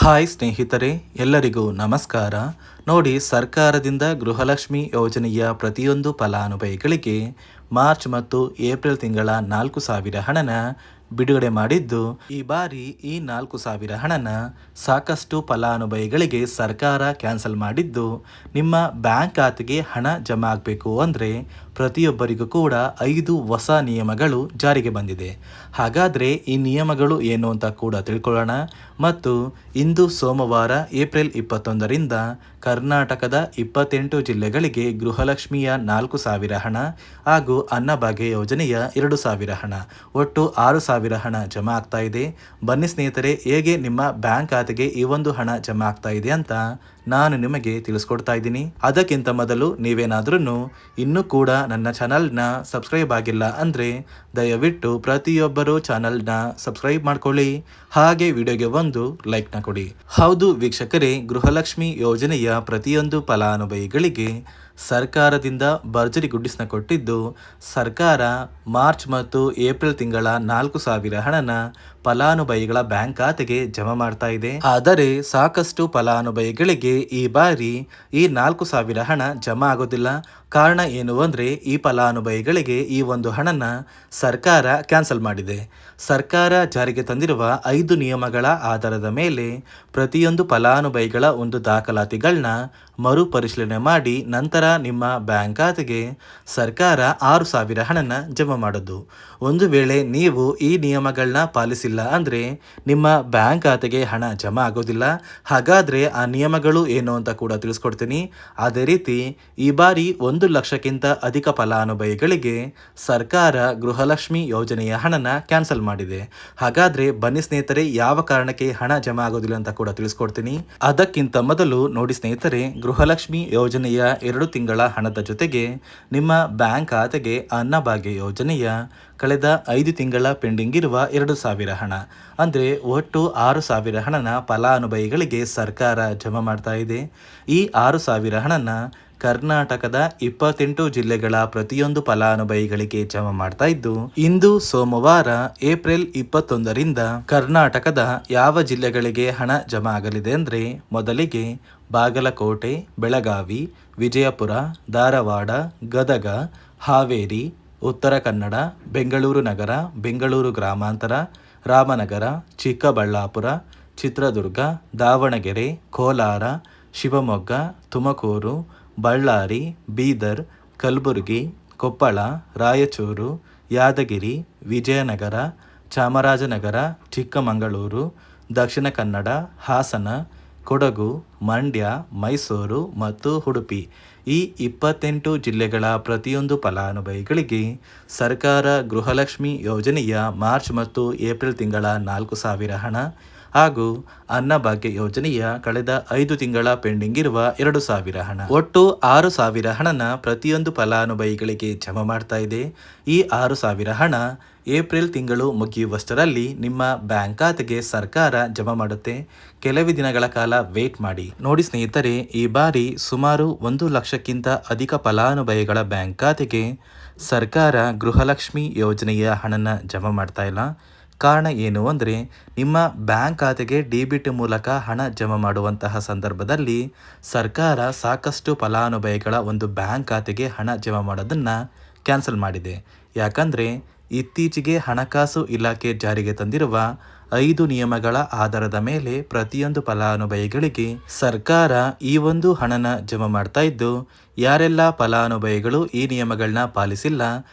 Hi ಸ್ನೇಹಿತರೆ, ಎಲ್ಲರಿಗೂ ನಮಸ್ಕಾರ. ನೋಡಿ, ಸರ್ಕಾರದಿಂದ ಗೃಹಲಕ್ಷ್ಮಿ ಯೋಜನೆಯ ಪ್ರತಿಯೊಂದು ಫಲಾನುಭವಿಗಳಿಗೆ ಮಾರ್ಚ್ ಮತ್ತು ಏಪ್ರಿಲ್ ತಿಂಗಳ 4,000 ಹಣನ ಬಿಡುಗಡೆ ಮಾಡಿದ್ದು, ಈ ಬಾರಿ ಈ 4,000 ಹಣನ ಸಾಕಷ್ಟು ಫಲಾನುಭವಿಗಳಿಗೆ ಸರ್ಕಾರ ಕ್ಯಾನ್ಸಲ್ ಮಾಡಿದ್ದು, ನಿಮ್ಮ ಬ್ಯಾಂಕ್ ಖಾತೆಗೆ ಹಣ ಜಮಾ ಆಗಬೇಕು ಅಂದರೆ ಪ್ರತಿಯೊಬ್ಬರಿಗೂ ಕೂಡ 5 ಹೊಸ ನಿಯಮಗಳು ಜಾರಿಗೆ ಬಂದಿದೆ. ಹಾಗಾದರೆ ಈ ನಿಯಮಗಳು ಏನು ಅಂತ ಕೂಡ ತಿಳ್ಕೊಳ್ಳೋಣ. ಮತ್ತು ಇಂದು ಸೋಮವಾರ ಏಪ್ರಿಲ್ 21ರಿಂದ ಕರ್ನಾಟಕದ 28 ಜಿಲ್ಲೆಗಳಿಗೆ ಗೃಹಲಕ್ಷ್ಮಿಯ 4,000 ಹಣ ಹಾಗೂ ಅನ್ನಭಾಗ್ಯ ಯೋಜನೆಯ 2,000 ಹಣ, ಒಟ್ಟು 6,000 ಹಣ ಜಮಾ ಆಗ್ತಾ ಇದೆ. ಬನ್ನಿ ಸ್ನೇಹಿತರೆ, ಹೇಗೆ ನಿಮ್ಮ ಬ್ಯಾಂಕ್ ಖಾತೆಗೆ ಈ ಒಂದು ಹಣ ಜಮಾ ಆಗ್ತಾ ಇದೆ ಅಂತ ನಾನು ನಿಮಗೆ ತಿಳಿಸ್ಕೊಡ್ತಾ ಇದ್ದೀನಿ. ಅದಕ್ಕಿಂತ ಮೊದಲು ನೀವೇನಾದ್ರೂ ಇನ್ನೂ ಕೂಡ ನನ್ನ ಚಾನಲ್ನ ಸಬ್ಸ್ಕ್ರೈಬ್ ಆಗಿಲ್ಲ ಅಂದರೆ ದಯವಿಟ್ಟು ಪ್ರತಿಯೊಬ್ಬರು ಚಾನಲ್ನ ಸಬ್ಸ್ಕ್ರೈಬ್ ಮಾಡ್ಕೊಳ್ಳಿ, ಹಾಗೆ ವಿಡಿಯೋಗೆ ಒಂದು ಲೈಕ್ನ ಕೊಡಿ. ಹೌದು ವೀಕ್ಷಕರೇ, ಗೃಹಲಕ್ಷ್ಮಿ ಯೋಜನೆಯ ಪ್ರತಿಯೊಂದು ಫಲಾನುಭವಿಗಳಿಗೆ ಸರ್ಕಾರದಿಂದ ಭರ್ಜರಿ ಗುಡ್ಡಿಸ್ನ ಕೊಟ್ಟಿದ್ದು, ಸರ್ಕಾರ ಮಾರ್ಚ್ ಮತ್ತು ಏಪ್ರಿಲ್ ತಿಂಗಳ 4,000 ಹಣನ ಫಲಾನುಭವಿಗಳ ಬ್ಯಾಂಕ್ ಖಾತೆಗೆ ಜಮಾ ಮಾಡ್ತಾ ಇದೆ. ಆದರೆ ಸಾಕಷ್ಟು ಫಲಾನುಭವಿಗಳಿಗೆ ಈ ಬಾರಿ ಈ 4,000 ಹಣ ಜಮಾ ಆಗೋದಿಲ್ಲ. ಕಾರಣ ಏನು ಅಂದರೆ, ಈ ಫಲಾನುಭವಿಗಳಿಗೆ ಈ ಒಂದು ಹಣನ ಸರ್ಕಾರ ಕ್ಯಾನ್ಸಲ್ ಮಾಡಿದೆ. ಸರ್ಕಾರ ಜಾರಿಗೆ ತಂದಿರುವ 5 ನಿಯಮಗಳ ಆಧಾರದ ಮೇಲೆ ಪ್ರತಿಯೊಂದು ಫಲಾನುಭವಿಗಳ ಒಂದು ದಾಖಲಾತಿಗಳನ್ನ ಮರುಪರಿಶೀಲನೆ ಮಾಡಿ ನಂತರ ನಿಮ್ಮ ಬ್ಯಾಂಕ್ ಖಾತೆಗೆ ಸರ್ಕಾರ 6,000 ಹಣನ ಜಮಾ ಮಾಡೋದು. ಒಂದು ವೇಳೆ ನೀವು ಈ ನಿಯಮಗಳನ್ನ ಪಾಲಿಸಿಲ್ಲ ಅಂದರೆ ನಿಮ್ಮ ಬ್ಯಾಂಕ್ ಖಾತೆಗೆ ಹಣ ಜಮಾ ಆಗೋದಿಲ್ಲ. ಹಾಗಾದರೆ ಆ ನಿಯಮಗಳು ಏನು ಅಂತ ಕೂಡ ತಿಳಿಸ್ಕೊಡ್ತೀನಿ. ಅದೇ ರೀತಿ ಈ ಬಾರಿ 1 ಲಕ್ಷಕ್ಕಿಂತ ಅಧಿಕ ಫಲಾನುಭವಿಗಳಿಗೆ ಸರ್ಕಾರ ಗೃಹಲಕ್ಷ್ಮಿ ಯೋಜನೆಯ ಹಣನ ಕ್ಯಾನ್ಸಲ್ ಮಾಡಿದೆ. ಹಾಗಾದರೆ ಬನ್ನಿ ಸ್ನೇಹಿತರೆ, ಯಾವ ಕಾರಣಕ್ಕೆ ಹಣ ಜಮಾ ಆಗೋದಿಲ್ಲ ಅಂತ ಕೂಡ ತಿಳಿಸ್ಕೊಡ್ತೀನಿ. ಅದಕ್ಕಿಂತ ಮೊದಲು ನೋಡಿ ಸ್ನೇಹಿತರೆ, ಗೃಹಲಕ್ಷ್ಮಿ ಯೋಜನೆಯ 2 ತಿಂಗಳ ಹಣದ ಜೊತೆಗೆ ನಿಮ್ಮ ಬ್ಯಾಂಕ್ ಖಾತೆಗೆ ಅನ್ನಭಾಗ್ಯ ಯೋಜನೆಯ ಕಳೆದ 5 ತಿಂಗಳ ಪೆಂಡಿಂಗ್ ಇರುವ 2,000 ಹಣ, ಅಂದರೆ ಒಟ್ಟು 6,000 ಹಣನ ಫಲಾನುಭವಿಗಳಿಗೆ ಸರ್ಕಾರ ಜಮಾ ಮಾಡ್ತಾ ಇದೆ. ಈ 6,000 ಹಣನ ಕರ್ನಾಟಕದ 28 ಜಿಲ್ಲೆಗಳ ಪ್ರತಿಯೊಂದು ಫಲಾನುಭವಿಗಳಿಗೆ ಜಮಾ ಮಾಡ್ತಾ ಇದ್ದು, ಇಂದು ಸೋಮವಾರ ಏಪ್ರಿಲ್ 21ರಿಂದ ಕರ್ನಾಟಕದ ಯಾವ ಜಿಲ್ಲೆಗಳಿಗೆ ಹಣ ಜಮಾ ಆಗಲಿದೆ ಅಂದರೆ, ಮೊದಲಿಗೆ ಬಾಗಲಕೋಟೆ, ಬೆಳಗಾವಿ, ವಿಜಯಪುರ, ಧಾರವಾಡ, ಗದಗ, ಹಾವೇರಿ, ಉತ್ತರ ಕನ್ನಡ, ಬೆಂಗಳೂರು ನಗರ, ಬೆಂಗಳೂರು ಗ್ರಾಮಾಂತರ, ರಾಮನಗರ, ಚಿಕ್ಕಬಳ್ಳಾಪುರ, ಚಿತ್ರದುರ್ಗ, ದಾವಣಗೆರೆ, ಕೋಲಾರ, ಶಿವಮೊಗ್ಗ, ತುಮಕೂರು, ಬಳ್ಳಾರಿ, ಬೀದರ್, ಕಲಬುರಗಿ, ಕೊಪ್ಪಳ, ರಾಯಚೂರು, ಯಾದಗಿರಿ, ವಿಜಯನಗರ, ಚಾಮರಾಜನಗರ, ಚಿಕ್ಕಮಗಳೂರು, ದಕ್ಷಿಣ ಕನ್ನಡ, ಹಾಸನ, ಕೊಡಗು, ಮಂಡ್ಯ, ಮೈಸೂರು ಮತ್ತು ಉಡುಪಿ ಈ 28 ಜಿಲ್ಲೆಗಳ ಪ್ರತಿಯೊಂದು ಫಲಾನುಭವಿಗಳಿಗೆ ಸರ್ಕಾರ ಗೃಹಲಕ್ಷ್ಮಿ ಯೋಜನೆಯ ಮಾರ್ಚ್ ಮತ್ತು ಏಪ್ರಿಲ್ ತಿಂಗಳ 4,000 ಹಣ ಹಾಗೂ ಅನ್ನಭಾಗ್ಯ ಯೋಜನೆಯ ಕಳೆದ 5 ತಿಂಗಳ ಪೆಂಡಿಂಗ್ ಇರುವ 2,000 ಹಣ, ಒಟ್ಟು 6,000 ಹಣನ ಪ್ರತಿಯೊಂದು ಫಲಾನುಭವಿಗಳಿಗೆ ಜಮಾ ಮಾಡ್ತಾ ಇದೆ. ಈ 6,000 ಹಣ ಏಪ್ರಿಲ್ ತಿಂಗಳು ಮುಗಿಯುವಷ್ಟರಲ್ಲಿ ನಿಮ್ಮ ಬ್ಯಾಂಕ್ ಖಾತೆಗೆ ಸರ್ಕಾರ ಜಮಾ ಮಾಡುತ್ತೆ. ಕೆಲವೇ ದಿನಗಳ ಕಾಲ ವೇಟ್ ಮಾಡಿ. ನೋಡಿ ಸ್ನೇಹಿತರೆ, ಈ ಬಾರಿ ಸುಮಾರು 1 ಲಕ್ಷಕ್ಕಿಂತ ಅಧಿಕ ಫಲಾನುಭವಿಗಳ ಬ್ಯಾಂಕ್ ಖಾತೆಗೆ ಸರ್ಕಾರ ಗೃಹಲಕ್ಷ್ಮಿ ಯೋಜನೆಯ ಹಣನ ಜಮಾ ಮಾಡ್ತಾ ಇಲ್ಲ. ಕಾರಣ ಏನು ಅಂದರೆ, ನಿಮ್ಮ ಬ್ಯಾಂಕ್ ಖಾತೆಗೆ ಡಿಬಿಟಿ ಮೂಲಕ ಹಣ ಜಮಾ ಮಾಡುವಂತಹ ಸಂದರ್ಭದಲ್ಲಿ ಸರ್ಕಾರ ಸಾಕಷ್ಟು ಫಲಾನುಭವಿಗಳ ಒಂದು ಬ್ಯಾಂಕ್ ಖಾತೆಗೆ ಹಣ ಜಮಾ ಮಾಡೋದನ್ನು ಕ್ಯಾನ್ಸಲ್ ಮಾಡಿದೆ. ಯಾಕಂದರೆ ಇತ್ತೀಚೆಗೆ ಹಣಕಾಸು ಇಲಾಖೆ ಜಾರಿಗೆ ತಂದಿರುವ 5 ನಿಯಮಗಳ ಆಧಾರದ ಮೇಲೆ ಪ್ರತಿಯೊಂದು ಫಲಾನುಭವಿಗಳಿಗೆ ಸರ್ಕಾರ ಈ ಒಂದು ಹಣನ ಜಮಾ ಮಾಡ್ತಾ ಇದ್ದು, ಯಾರೆಲ್ಲ ಫಲಾನುಭವಿಗಳು ಈ ನಿಯಮಗಳನ್ನ ಪಾಲಿಸಿಲ್ಲ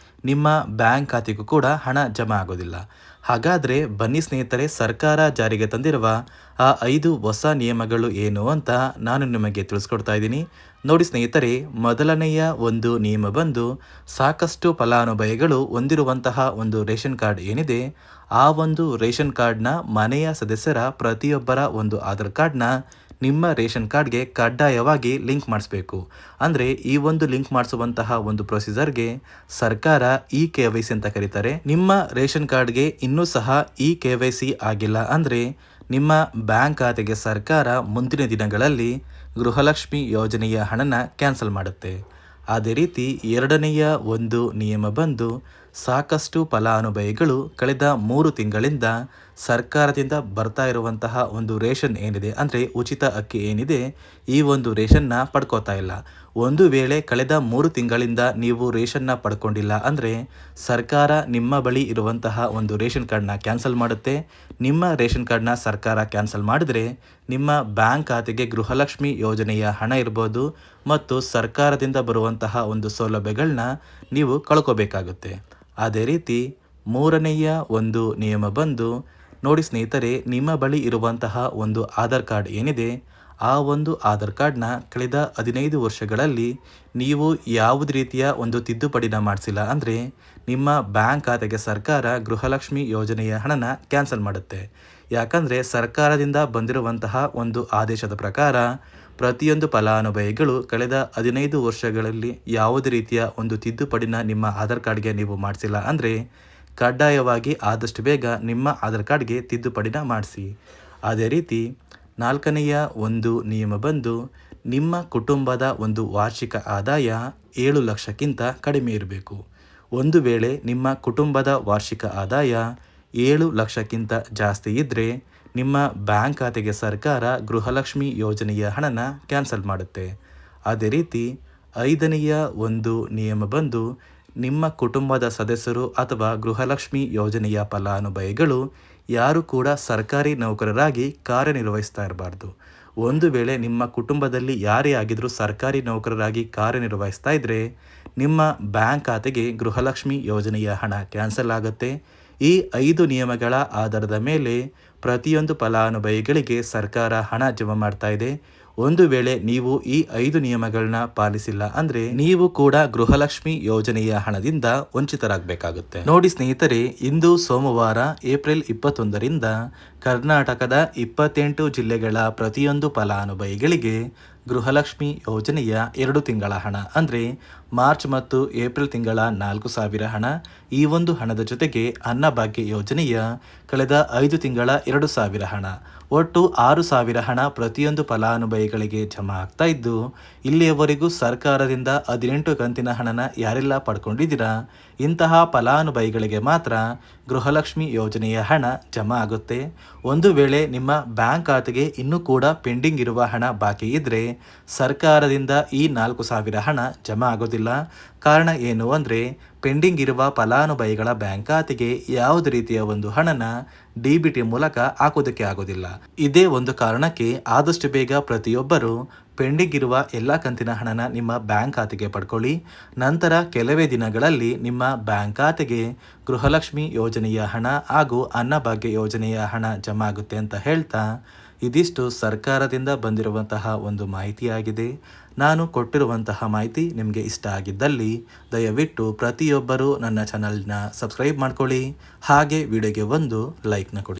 ನಿಮ್ಮ ಬ್ಯಾಂಕ್ ಖಾತೆಗೂ ಕೂಡ ಹಣ ಜಮಾ ಆಗೋದಿಲ್ಲ. ಹಾಗಾದರೆ ಬನ್ನಿ ಸ್ನೇಹಿತರೆ, ಸರ್ಕಾರ ಜಾರಿಗೆ ತಂದಿರುವ ಆ 5 ಹೊಸ ನಿಯಮಗಳು ಏನು ಅಂತ ನಾನು ನಿಮಗೆ ತಿಳಿಸ್ಕೊಡ್ತಾ ಇದ್ದೀನಿ. ನೋಡಿ ಸ್ನೇಹಿತರೆ, ಮೊದಲನೆಯ ಒಂದು ನಿಯಮ ಬಂದು, ಸಾಕಷ್ಟು ಫಲಾನುಭವಿಗಳು ಹೊಂದಿರುವಂತಹ ಒಂದು ರೇಷನ್ ಕಾರ್ಡ್ ಏನಿದೆ, ಆ ಒಂದು ರೇಷನ್ ಕಾರ್ಡ್ನ ಮನೆಯ ಸದಸ್ಯರ ಪ್ರತಿಯೊಬ್ಬರ ಒಂದು ಆಧಾರ್ ಕಾರ್ಡ್ನ ನಿಮ್ಮ ರೇಷನ್ ಕಾರ್ಡ್ಗೆ ಕಡ್ಡಾಯವಾಗಿ ಲಿಂಕ್ ಮಾಡಿಸ್ಬೇಕು. ಅಂದರೆ ಈ ಒಂದು ಲಿಂಕ್ ಮಾಡಿಸುವಂತಹ ಒಂದು ಪ್ರೊಸೀಜರ್ಗೆ ಸರ್ಕಾರ KYC ಅಂತ ಕರೀತಾರೆ. ನಿಮ್ಮ ರೇಷನ್ ಕಾರ್ಡ್ಗೆ ಇನ್ನೂ ಸಹ KYC ಆಗಿಲ್ಲ ಅಂದರೆ ನಿಮ್ಮ ಬ್ಯಾಂಕ್ ಖಾತೆಗೆ ಸರ್ಕಾರ ಮುಂದಿನ ದಿನಗಳಲ್ಲಿ ಗೃಹಲಕ್ಷ್ಮಿ ಯೋಜನೆಯ ಹಣನ ಕ್ಯಾನ್ಸಲ್ ಮಾಡುತ್ತೆ. ಅದೇ ರೀತಿ ಎರಡನೆಯ ಒಂದು ನಿಯಮ ಬಂದು, ಸಾಕಷ್ಟು ಫಲಾನುಭವಿಗಳು ಕಳೆದ 3 ತಿಂಗಳಿಂದ ಸರ್ಕಾರದಿಂದ ಬರ್ತಾ ಇರುವಂತಹ ಒಂದು ರೇಷನ್ ಏನಿದೆ, ಅಂದರೆ ಉಚಿತ ಅಕ್ಕಿ ಏನಿದೆ, ಈ ಒಂದು ರೇಷನ್ನ ಪಡ್ಕೋತಾ ಇಲ್ಲ. ಒಂದು ವೇಳೆ ಕಳೆದ 3 ತಿಂಗಳಿಂದ ನೀವು ರೇಷನ್ನ ಪಡ್ಕೊಂಡಿಲ್ಲ ಅಂದರೆ ಸರ್ಕಾರ ನಿಮ್ಮ ಬಳಿ ಇರುವಂತಹ ಒಂದು ರೇಷನ್ ಕಾರ್ಡ್ನ ಕ್ಯಾನ್ಸಲ್ ಮಾಡುತ್ತೆ. ನಿಮ್ಮ ರೇಷನ್ ಕಾರ್ಡ್ನ ಸರ್ಕಾರ ಕ್ಯಾನ್ಸಲ್ ಮಾಡಿದರೆ ನಿಮ್ಮ ಬ್ಯಾಂಕ್ ಖಾತೆಗೆ ಗೃಹಲಕ್ಷ್ಮಿ ಯೋಜನೆಯ ಹಣ ಇರ್ಬೋದು ಮತ್ತು ಸರ್ಕಾರದಿಂದ ಬರುವಂತಹ ಒಂದು ಸೌಲಭ್ಯಗಳನ್ನ ನೀವು ಕಳ್ಕೋಬೇಕಾಗುತ್ತೆ. ಅದೇ ರೀತಿ ಮೂರನೆಯ ಒಂದು ನಿಯಮ ಬಂದು ನೋಡಿ ಸ್ನೇಹಿತರೆ, ನಿಮ್ಮ ಬಳಿ ಇರುವಂತಹ ಒಂದು ಆಧಾರ್ ಕಾರ್ಡ್ ಏನಿದೆ, ಆ ಒಂದು ಆಧಾರ್ ಕಾರ್ಡ್ನ ಕಳೆದ 15 ವರ್ಷಗಳಲ್ಲಿ ನೀವು ಯಾವುದೇ ರೀತಿಯ ಒಂದು ತಿದ್ದುಪಡಿನ ಮಾಡಿಸಿಲ್ಲ ಅಂದರೆ ನಿಮ್ಮ ಬ್ಯಾಂಕ್ ಖಾತೆಗೆ ಸರ್ಕಾರ ಗೃಹಲಕ್ಷ್ಮಿ ಯೋಜನೆಯ ಹಣನ ಕ್ಯಾನ್ಸಲ್ ಮಾಡುತ್ತೆ. ಯಾಕಂದರೆ ಸರ್ಕಾರದಿಂದ ಬಂದಿರುವಂತಹ ಒಂದು ಆದೇಶದ ಪ್ರಕಾರ ಪ್ರತಿಯೊಂದು ಫಲಾನುಭವಿಗಳು ಕಳೆದ 15 ವರ್ಷಗಳಲ್ಲಿ ಯಾವುದೇ ರೀತಿಯ ಒಂದು ತಿದ್ದುಪಡಿನ ನಿಮ್ಮ ಆಧಾರ್ ಕಾರ್ಡ್ಗೆ ನೀವು ಮಾಡಿಸಿಲ್ಲ ಅಂದರೆ ಕಡ್ಡಾಯವಾಗಿ ಆದಷ್ಟು ಬೇಗ ನಿಮ್ಮ ಆಧಾರ್ ಕಾರ್ಡ್ಗೆ ತಿದ್ದುಪಡಿನ ಮಾಡಿಸಿ. ಅದೇ ರೀತಿ 4ನೆಯ ಒಂದು ನಿಯಮ ಬಂದು ನಿಮ್ಮ ಕುಟುಂಬದ ಒಂದು ವಾರ್ಷಿಕ ಆದಾಯ 7 ಲಕ್ಷಕ್ಕಿಂತ ಕಡಿಮೆ ಇರಬೇಕು. ಒಂದು ವೇಳೆ ನಿಮ್ಮ ಕುಟುಂಬದ ವಾರ್ಷಿಕ ಆದಾಯ 7 ಲಕ್ಷಕ್ಕಿಂತ ಜಾಸ್ತಿ ಇದ್ದರೆ ನಿಮ್ಮ ಬ್ಯಾಂಕ್ ಖಾತೆಗೆ ಸರ್ಕಾರ ಗೃಹಲಕ್ಷ್ಮಿ ಯೋಜನೆಯ ಹಣನ ಕ್ಯಾನ್ಸಲ್ ಮಾಡುತ್ತೆ. ಅದೇ ರೀತಿ 5ನೆಯ ಒಂದು ನಿಯಮ ಬಂದು ನಿಮ್ಮ ಕುಟುಂಬದ ಸದಸ್ಯರು ಅಥವಾ ಗೃಹಲಕ್ಷ್ಮಿ ಯೋಜನೆಯ ಫಲಾನುಭವಿಗಳು ಯಾರು ಕೂಡ ಸರ್ಕಾರಿ ನೌಕರರಾಗಿ ಕಾರ್ಯನಿರ್ವಹಿಸ್ತಾ ಇರಬಾರ್ದು. ಒಂದು ವೇಳೆ ನಿಮ್ಮ ಕುಟುಂಬದಲ್ಲಿ ಯಾರೇ ಆಗಿದ್ರೂ ಸರ್ಕಾರಿ ನೌಕರರಾಗಿ ಕಾರ್ಯನಿರ್ವಹಿಸ್ತಾ ಇದ್ದರೆ ನಿಮ್ಮ ಬ್ಯಾಂಕ್ ಖಾತೆಗೆ ಗೃಹಲಕ್ಷ್ಮಿ ಯೋಜನೆಯ ಹಣ ಕ್ಯಾನ್ಸಲ್ ಆಗುತ್ತೆ. ಈ 5 ನಿಯಮಗಳ ಆಧಾರದ ಮೇಲೆ ಪ್ರತಿಯೊಂದು ಫಲಾನುಭವಿಗಳಿಗೆ ಸರ್ಕಾರ ಹಣ ಜಮಾ ಮಾಡ್ತಾ ಇದೆ. ಒಂದು ವೇಳೆ ನೀವು ಈ 5 ನಿಯಮಗಳನ್ನ ಪಾಲಿಸಿಲ್ಲ ಅಂದರೆ ನೀವು ಕೂಡ ಗೃಹಲಕ್ಷ್ಮಿ ಯೋಜನೆಯ ಹಣದಿಂದ ವಂಚಿತರಾಗಬೇಕಾಗುತ್ತೆ. ನೋಡಿ ಸ್ನೇಹಿತರೆ, ಇಂದು ಸೋಮವಾರ ಏಪ್ರಿಲ್ 21ರಿಂದ ಕರ್ನಾಟಕದ 28 ಜಿಲ್ಲೆಗಳ ಪ್ರತಿಯೊಂದು ಫಲಾನುಭವಿಗಳಿಗೆ ಗೃಹಲಕ್ಷ್ಮಿ ಯೋಜನೆಯ 2 ತಿಂಗಳ ಹಣ ಅಂದರೆ ಮಾರ್ಚ್ ಮತ್ತು ಏಪ್ರಿಲ್ ತಿಂಗಳ 4,000 ಹಣ, ಈ ಒಂದು ಹಣದ ಜೊತೆಗೆ ಅನ್ನಭಾಗ್ಯ ಯೋಜನೆಯ ಕಳೆದ 5 ತಿಂಗಳ 2,000 ಹಣ, ಒಟ್ಟು 6,000 ಹಣ ಪ್ರತಿಯೊಂದು ಫಲಾನುಭವಿಗಳಿಗೆ ಜಮಾ ಆಗ್ತಾ ಇದ್ದು, ಇಲ್ಲಿಯವರೆಗೂ ಸರ್ಕಾರದಿಂದ 18 ಕಂತಿನ ಹಣನ ಯಾರೆಲ್ಲ ಪಡ್ಕೊಂಡಿದ್ದೀರಾ ಇಂತಹ ಫಲಾನುಭವಿಗಳಿಗೆ ಮಾತ್ರ ಗೃಹಲಕ್ಷ್ಮಿ ಯೋಜನೆಯ ಹಣ ಜಮಾ ಆಗುತ್ತೆ. ಒಂದು ವೇಳೆ ನಿಮ್ಮ ಬ್ಯಾಂಕ್ ಖಾತೆಗೆ ಇನ್ನೂ ಕೂಡ ಪೆಂಡಿಂಗ್ ಇರುವ ಹಣ ಬಾಕಿ ಇದ್ದರೆ ಸರ್ಕಾರದಿಂದ ಈ 4,000 ಹಣ ಜಮಾ ಆಗೋದಿಲ್ಲ. ಕಾರಣ ಏನು ಅಂದರೆ ಪೆಂಡಿಂಗ್ ಇರುವ ಫಲಾನುಭವಿಗಳ ಬ್ಯಾಂಕ್ ಖಾತೆಗೆ ಯಾವುದೇ ರೀತಿಯ ಒಂದು ಹಣನ DBT ಮೂಲಕ ಹಾಕೋದಕ್ಕೆ ಆಗೋದಿಲ್ಲ. ಇದೇ ಒಂದು ಕಾರಣಕ್ಕೆ ಆದಷ್ಟು ಬೇಗ ಪ್ರತಿಯೊಬ್ಬರು ಪೆಂಡಿಂಗ್ ಇರುವ ಎಲ್ಲ ಕಂತಿನ ಹಣನ ನಿಮ್ಮ ಬ್ಯಾಂಕ್ ಖಾತೆಗೆ ಪಡ್ಕೊಳ್ಳಿ. ನಂತರ ಕೆಲವೇ ದಿನಗಳಲ್ಲಿ ನಿಮ್ಮ ಬ್ಯಾಂಕ್ ಖಾತೆಗೆ ಗೃಹಲಕ್ಷ್ಮಿ ಯೋಜನೆಯ ಹಣ ಹಾಗೂ ಅನ್ನಭಾಗ್ಯ ಯೋಜನೆಯ ಹಣ ಜಮಾ ಆಗುತ್ತೆ ಅಂತ ಹೇಳ್ತಾ, ಇದಿಷ್ಟು ಸರ್ಕಾರದಿಂದ ಬಂದಿರುವಂತಹ ಒಂದು ಮಾಹಿತಿಯಾಗಿದೆ. ನಾನು ಕೊಟ್ಟಿರುವಂತಹ ಮಾಹಿತಿ ನಿಮಗೆ ಇಷ್ಟ ಆಗಿದ್ದಲ್ಲಿ ದಯವಿಟ್ಟು ಪ್ರತಿಯೊಬ್ಬರು ನನ್ನ ಚಾನಲ್ನ ಸಬ್ಸ್ಕ್ರೈಬ್ ಮಾಡ್ಕೊಳ್ಳಿ, ಹಾಗೆ ವಿಡಿಯೋಗೆ ಒಂದು ಲೈಕ್ನ ಕೊಡಿ.